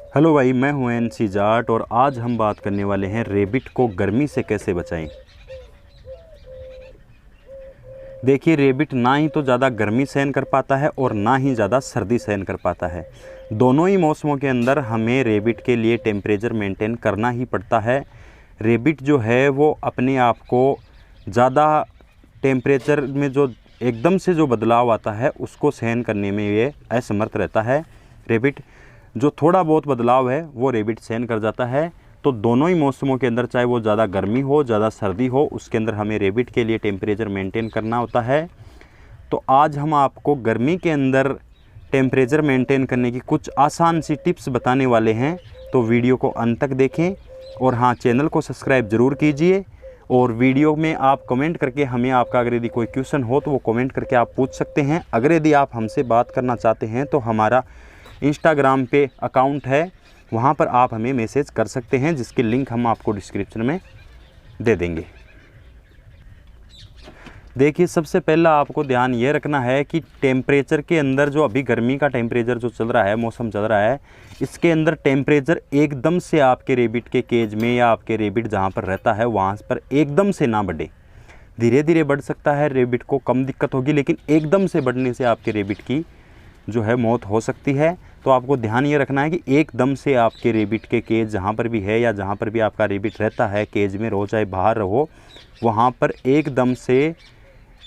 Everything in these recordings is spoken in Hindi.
हेलो भाई, मैं हूं एनसी जाट और आज हम बात करने वाले हैं रेबिट को गर्मी से कैसे बचाएं। देखिए, रेबिट ना ही तो ज़्यादा गर्मी सहन कर पाता है और ना ही ज़्यादा सर्दी सहन कर पाता है। दोनों ही मौसमों के अंदर हमें रेबिट के लिए टेम्परेचर मेंटेन करना ही पड़ता है। रेबिट जो है वो अपने आप को ज़्यादा टेम्परेचर में जो एकदम से जो बदलाव आता है उसको सहन करने में ये असमर्थ रहता है। रेबिट जो थोड़ा बहुत बदलाव है वो रेबिट सहन कर जाता है। तो दोनों ही मौसमों के अंदर, चाहे वो ज़्यादा गर्मी हो ज़्यादा सर्दी हो, उसके अंदर हमें रेबिट के लिए टेम्परेचर मेंटेन करना होता है। तो आज हम आपको गर्मी के अंदर टेम्परेचर मेंटेन करने की कुछ आसान सी टिप्स बताने वाले हैं। तो वीडियो को अंत तक देखें और हाँ, चैनल को सब्सक्राइब ज़रूर कीजिए। और वीडियो में आप कमेंट करके हमें आपका अगर यदि कोई क्वेश्चन हो तो वो कमेंट करके आप पूछ सकते हैं। अगर यदि आप हमसे बात करना चाहते हैं तो हमारा इंस्टाग्राम पे अकाउंट है, वहाँ पर आप हमें मैसेज कर सकते हैं, जिसकी लिंक हम आपको डिस्क्रिप्शन में दे देंगे। देखिए, सबसे पहला आपको ध्यान ये रखना है कि टेम्परेचर के अंदर जो अभी गर्मी का टेम्परेचर जो चल रहा है, मौसम चल रहा है, इसके अंदर टेम्परेचर एकदम से आपके रेबिट के केज में या आपके रेबिट जहाँ पर रहता है वहाँ पर एकदम से ना बढ़े। धीरे धीरे बढ़ सकता है, रेबिट को कम दिक्कत होगी, लेकिन एकदम से बढ़ने से आपके रेबिट की जो है मौत हो सकती है। तो आपको ध्यान ये रखना है कि एकदम से आपके रेबिट के केज जहाँ पर भी है या जहाँ पर भी आपका रेबिट रहता है, केज में रहो चाहे बाहर रहो, वहाँ पर एकदम से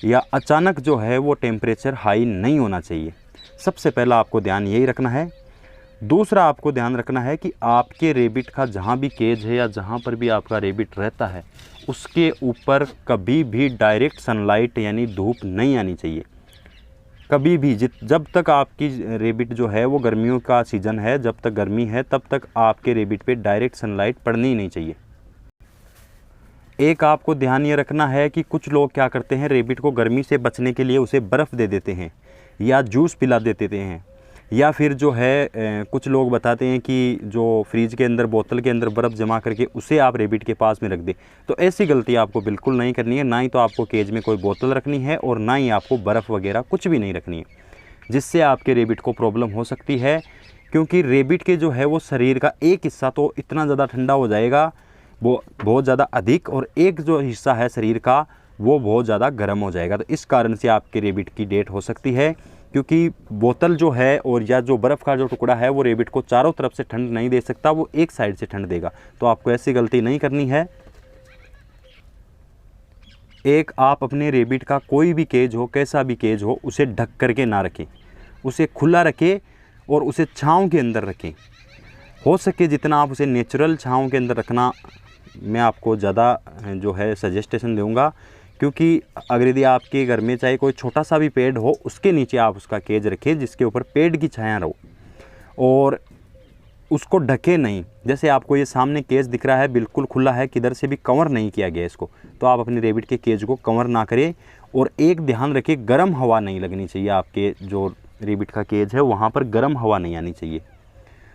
या अचानक जो है वो टेम्परेचर हाई नहीं होना चाहिए। सबसे पहला आपको ध्यान यही रखना है। दूसरा आपको ध्यान रखना है कि आपके रेबिट का जहाँ भी केज है या जहाँ पर भी आपका रेबिट रहता है उसके ऊपर कभी भी डायरेक्ट सनलाइट यानी धूप नहीं आनी चाहिए। कभी भी जब तक आपकी रेबिट जो है वो गर्मियों का सीज़न है, जब तक गर्मी है तब तक आपके रेबिट पे डायरेक्ट सनलाइट पड़नी ही नहीं चाहिए। एक आपको ध्यान ये रखना है कि कुछ लोग क्या करते हैं, रेबिट को गर्मी से बचने के लिए उसे बर्फ़ दे देते हैं या जूस पिला देते हैं, या फिर जो है कुछ लोग बताते हैं कि जो फ्रिज के अंदर बोतल के अंदर बर्फ़ जमा करके उसे आप रेबिट के पास में रख दें। तो ऐसी गलती आपको बिल्कुल नहीं करनी है। ना ही तो आपको केज में कोई बोतल रखनी है और ना ही आपको बर्फ़ वगैरह कुछ भी नहीं रखनी है, जिससे आपके रेबिट को प्रॉब्लम हो सकती है। क्योंकि रेबिट के जो है वो शरीर का एक हिस्सा तो इतना ज़्यादा ठंडा हो जाएगा, वो बहुत ज़्यादा अधिक, और एक जो हिस्सा है शरीर का वो बहुत ज़्यादा गर्म हो जाएगा। तो इस कारण से आपके रेबिट की डेथ हो सकती है, क्योंकि बोतल जो है और या जो बर्फ़ का जो टुकड़ा है वो रेबिट को चारों तरफ से ठंड नहीं दे सकता, वो एक साइड से ठंड देगा। तो आपको ऐसी गलती नहीं करनी है। एक, आप अपने रेबिट का कोई भी केज हो, कैसा भी केज हो, उसे ढक करके ना रखें, उसे खुला रखें और उसे छाँव के अंदर रखें। हो सके जितना आप उसे नेचुरल छाँव के अंदर रखना मैं आपको ज़्यादा जो है सजेस्टेशन दूंगा। क्योंकि अगर यदि आपके घर में चाहे कोई छोटा सा भी पेड़ हो, उसके नीचे आप उसका केज रखें जिसके ऊपर पेड़ की छाया रहो, और उसको ढके नहीं। जैसे आपको ये सामने केज दिख रहा है बिल्कुल खुला है, किधर से भी कवर नहीं किया गया इसको, तो आप अपने रेबिट के केज को कवर ना करें। और एक ध्यान रखिए, गर्म हवा नहीं लगनी चाहिए। आपके जो रेबिट का केज है वहाँ पर गर्म हवा नहीं आनी चाहिए।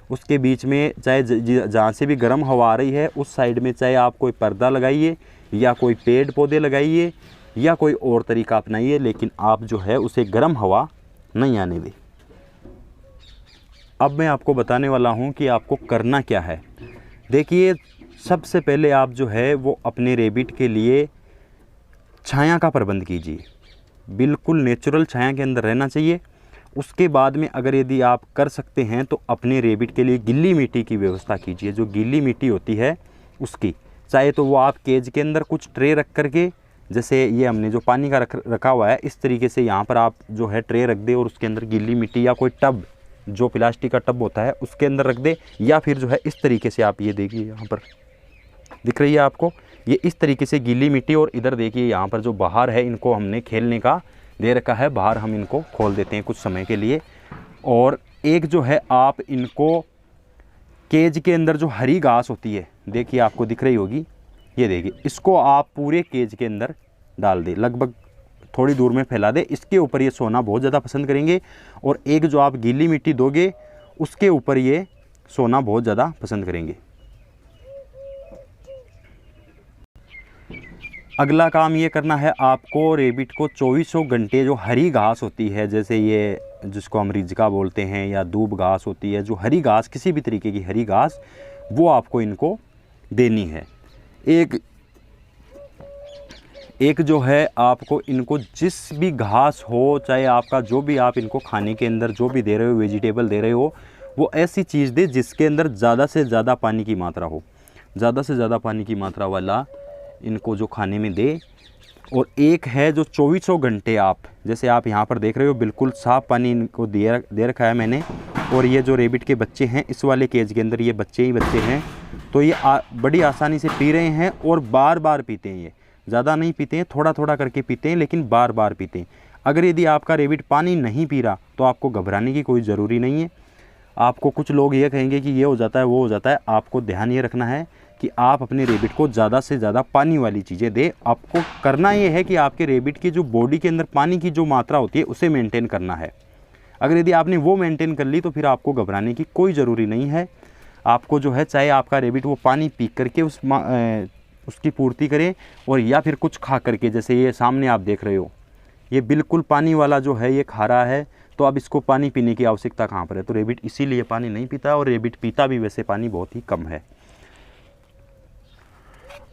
उसके बीच में चाहे जहाँ से भी गर्म हवा आ रही है उस साइड में चाहे आप कोई पर्दा लगाइए या कोई पेड़ पौधे लगाइए या कोई और तरीका अपनाइए, लेकिन आप जो है उसे गर्म हवा नहीं आने दें। अब मैं आपको बताने वाला हूँ कि आपको करना क्या है। देखिए, सबसे पहले आप जो है वो अपने रेबिट के लिए छाया का प्रबंध कीजिए। बिल्कुल नेचुरल छाया के अंदर रहना चाहिए। उसके बाद में अगर यदि आप कर सकते हैं तो अपने रेबिट के लिए गिल्ली मिट्टी की व्यवस्था कीजिए। जो गीली मिट्टी होती है उसकी, चाहे तो वो आप केज के अंदर कुछ ट्रे रख करके, जैसे ये हमने जो पानी का रखा हुआ है इस तरीके से यहाँ पर आप जो है ट्रे रख दे और उसके अंदर गीली मिट्टी या कोई टब, जो प्लास्टिक का टब होता है उसके अंदर रख दे। या फिर जो है इस तरीके से आप, ये देखिए यहाँ पर दिख रही है आपको, ये इस तरीके से गीली मिट्टी, और इधर देखिए यहाँ पर जो बाहर है इनको हमने खेलने का दे रखा है, बाहर हम इनको खोल देते हैं कुछ समय के लिए। और एक जो है आप इनको केज के अंदर जो हरी घास होती है, देखिए आपको दिख रही होगी, ये देखिए, इसको आप पूरे केज के अंदर डाल दें, लगभग थोड़ी दूर में फैला दें। इसके ऊपर ये सोना बहुत ज़्यादा पसंद करेंगे, और एक जो आप गीली मिट्टी दोगे उसके ऊपर ये सोना बहुत ज़्यादा पसंद करेंगे। अगला काम ये करना है आपको, रेबिट को 24 घंटे जो हरी घास होती है, जैसे ये जिसको हम रिजका बोलते हैं या दूब घास होती है, जो हरी घास, किसी भी तरीके की हरी घास, वो आपको इनको देनी है। एक जो है आपको इनको जिस भी घास हो, चाहे आपका जो भी आप इनको खाने के अंदर जो भी दे रहे हो, वेजिटेबल दे रहे हो, वो ऐसी चीज़ दे जिसके अंदर ज़्यादा से ज़्यादा पानी की मात्रा हो। ज़्यादा से ज़्यादा पानी की मात्रा वाला इनको जो खाने में दे। और एक है जो 24 घंटे आप, जैसे आप यहाँ पर देख रहे हो, बिल्कुल साफ़ पानी इनको दे रखा है मैंने। और ये जो रेबिट के बच्चे हैं, इस वाले केज के अंदर ये बच्चे ही बच्चे हैं, तो ये बड़ी आसानी से पी रहे हैं और बार बार पीते हैं। ये ज़्यादा नहीं पीते हैं, थोड़ा थोड़ा करके पीते हैं, लेकिन बार बार पीते हैं। अगर यदि आपका रेबिट पानी नहीं पी रहा तो आपको घबराने की कोई ज़रूरी नहीं है। आपको कुछ लोग ये कहेंगे कि ये हो जाता है, वो हो जाता है। आपको ध्यान ये रखना है कि आप अपने रेबिट को ज़्यादा से ज़्यादा पानी वाली चीज़ें दें। आपको करना ये है कि आपके रेबिट की जो बॉडी के अंदर पानी की जो मात्रा होती है उसे मेंटेन करना है। अगर यदि आपने वो मेंटेन कर ली तो फिर आपको घबराने की कोई ज़रूरी नहीं है। आपको जो है, चाहे आपका रेबिट वो पानी पी करके उसकी पूर्ति करे, और या फिर कुछ खा करके, जैसे ये सामने आप देख रहे हो, ये बिल्कुल पानी वाला जो है ये खा रहा है, तो अब इसको पानी पीने की आवश्यकता कहाँ पर है? तो रेबिट इसीलिए पानी नहीं पीता, और रेबिट पीता भी वैसे पानी बहुत ही कम है।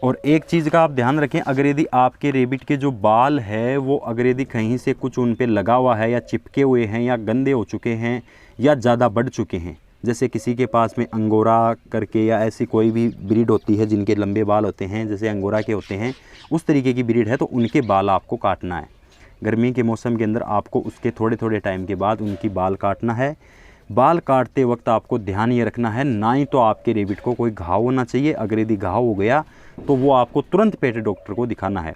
और एक चीज़ का आप ध्यान रखें, अगर यदि आपके रेबिट के जो बाल है वो अगर यदि कहीं से कुछ उन पे लगा हुआ है, या चिपके हुए हैं, या गंदे हो चुके हैं, या ज़्यादा बढ़ चुके हैं, जैसे किसी के पास में अंगोरा करके या ऐसी कोई भी ब्रीड होती है जिनके लंबे बाल होते हैं, जैसे अंगोरा के होते हैं, उस तरीके की ब्रीड है, तो उनके बाल आपको काटना है। गर्मी के मौसम के अंदर आपको उसके थोड़े थोड़े टाइम के बाद उनकी बाल काटना है। बाल काटते वक्त आपको ध्यान ये रखना है, ना ही तो आपके रेबिट को कोई घाव होना चाहिए। अगर यदि घाव हो गया तो वो आपको तुरंत पेट डॉक्टर को दिखाना है।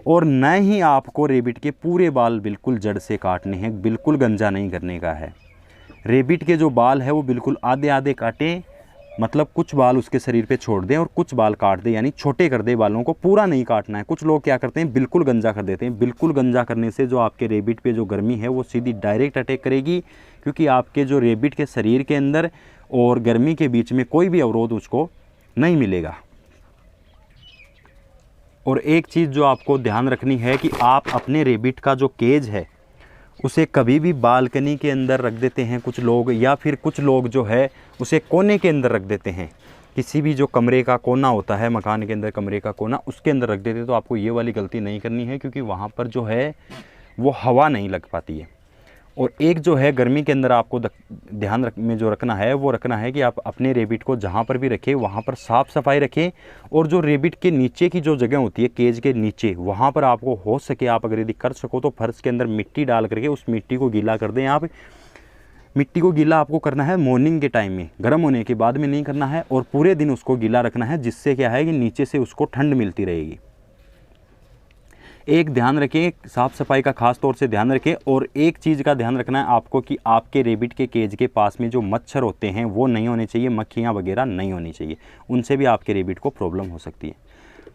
और न ही आपको रेबिट के पूरे बाल बिल्कुल जड़ से काटने हैं, बिल्कुल गंजा नहीं करने का है। रेबिट के जो बाल है वो बिल्कुल आधे आधे काटें, मतलब कुछ बाल उसके शरीर पे छोड़ दें और कुछ बाल काट दें, यानी छोटे कर दें बालों को, पूरा नहीं काटना है। कुछ लोग क्या करते हैं, बिल्कुल गंजा कर देते हैं। बिल्कुल गंजा करने से जो आपके रेबिट पे जो गर्मी है वो सीधी डायरेक्ट अटैक करेगी, क्योंकि आपके जो रेबिट के शरीर के अंदर और गर्मी के बीच में कोई भी अवरोध उसको नहीं मिलेगा। और एक चीज़ जो आपको ध्यान रखनी है कि आप अपने रेबिट का जो केज है उसे कभी भी बालकनी के अंदर रख देते हैं कुछ लोग, या फिर कुछ लोग जो है उसे कोने के अंदर रख देते हैं। किसी भी जो कमरे का कोना होता है, मकान के अंदर कमरे का कोना, उसके अंदर रख देते हैं। तो आपको ये वाली गलती नहीं करनी है, क्योंकि वहाँ पर जो है वो हवा नहीं लग पाती है। और एक जो है गर्मी के अंदर आपको ध्यान में जो रखना है वो रखना है कि आप अपने रेबिट को जहाँ पर भी रखें वहाँ पर साफ़ सफाई रखें। और जो रेबिट के नीचे की जो जगह होती है केज के नीचे, वहाँ पर आपको हो सके, आप अगर यदि कर सको तो फर्श के अंदर मिट्टी डाल करके उस मिट्टी को गीला कर दें। आप मिट्टी को गीला आपको करना है मॉर्निंग के टाइम में, गर्म होने के बाद में नहीं करना है, और पूरे दिन उसको गीला रखना है, जिससे क्या है कि नीचे से उसको ठंड मिलती रहेगी। एक ध्यान रखें, साफ़ सफाई का खास तौर से ध्यान रखें। और एक चीज़ का ध्यान रखना है आपको कि आपके रेबिट के केज के पास में जो मच्छर होते हैं वो नहीं होने चाहिए, मक्खियाँ वगैरह नहीं होनी चाहिए, उनसे भी आपके रेबिट को प्रॉब्लम हो सकती है।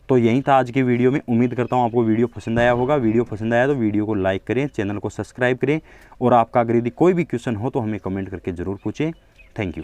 तो यही था आज की वीडियो में। उम्मीद करता हूँ आपको वीडियो पसंद आया होगा। वीडियो पसंद आया तो वीडियो को लाइक करें, चैनल को सब्सक्राइब करें, और आपका अगर यदि कोई भी क्वेश्चन हो तो हमें कमेंट करके ज़रूर पूछें। Thank you.